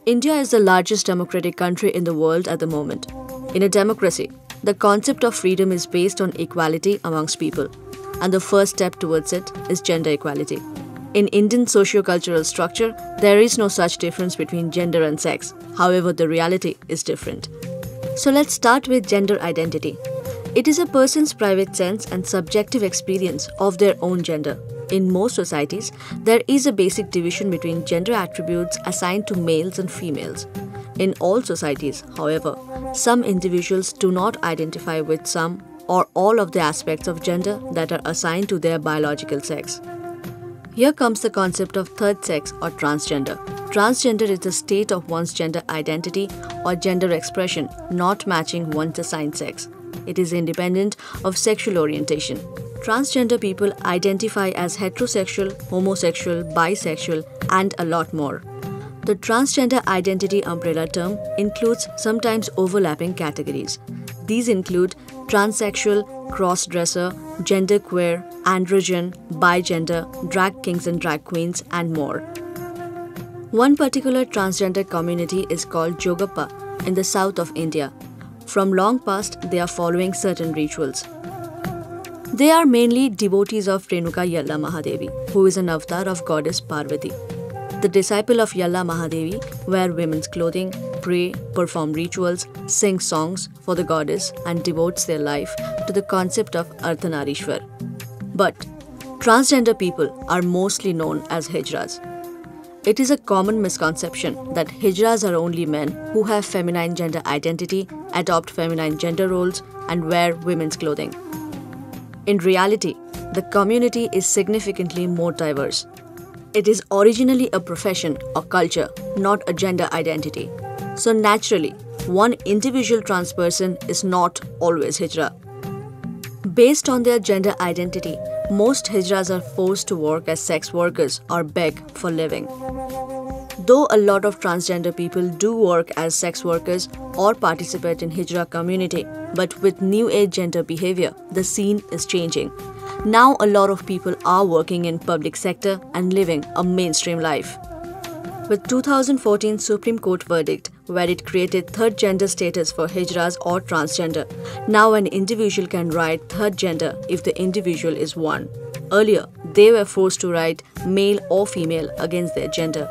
India is the largest democratic country in the world at the moment. In a democracy, the concept of freedom is based on equality amongst people, and the first step towards it is gender equality. In Indian socio-cultural structure, there is no such difference between gender and sex. However, the reality is different. So let's start with gender identity. It is a person's private sense and subjective experience of their own gender. In most societies, there is a basic division between gender attributes assigned to males and females. In all societies, however, some individuals do not identify with some or all of the aspects of gender that are assigned to their biological sex. Here comes the concept of third sex or transgender. Transgender is the state of one's gender identity or gender expression not matching one's assigned sex. It is independent of sexual orientation. Transgender people identify as heterosexual, homosexual, bisexual, and a lot more. The transgender identity umbrella term includes sometimes overlapping categories. These include transsexual, cross-dresser, genderqueer, androgen, bigender, drag kings and drag queens, and more. One particular transgender community is called Jogappa in the south of India. From long past, they are following certain rituals. They are mainly devotees of Renuka Yalla Mahadevi, who is an avatar of goddess Parvati. The disciple of Yalla Mahadevi wear women's clothing, pray, perform rituals, sing songs for the goddess, and devotes their life to the concept of Ardhanarishwar. But transgender people are mostly known as Hijras. It is a common misconception that Hijras are only men who have feminine gender identity, adopt feminine gender roles, and wear women's clothing. In reality, the community is significantly more diverse. It is originally a profession or culture, not a gender identity. So naturally, one individual trans person is not always Hijra. Based on their gender identity, most Hijras are forced to work as sex workers or beg for living. Though a lot of transgender people do work as sex workers or participate in Hijra community, but with new age gender behavior, the scene is changing. Now a lot of people are working in public sector and living a mainstream life. With 2014 Supreme Court verdict, where it created third gender status for Hijras or transgender, now an individual can write third gender if the individual is one. Earlier, they were forced to write male or female against their gender.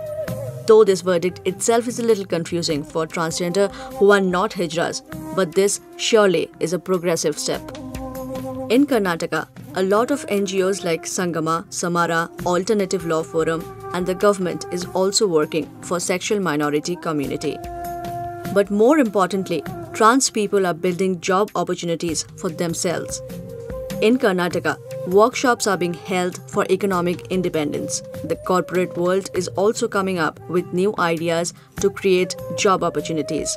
Though this verdict itself is a little confusing for transgender who are not Hijras, but this surely is a progressive step. In Karnataka, a lot of NGOs like Sangama, Samara, Alternative Law Forum, and the government is also working for sexual minority community. But more importantly, trans people are building job opportunities for themselves. In Karnataka, workshops are being held for economic independence. The corporate world is also coming up with new ideas to create job opportunities.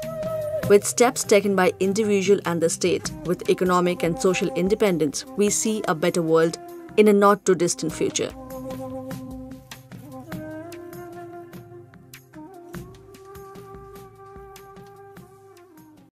With steps taken by individual and the state, with economic and social independence, we see a better world in a not too distant future.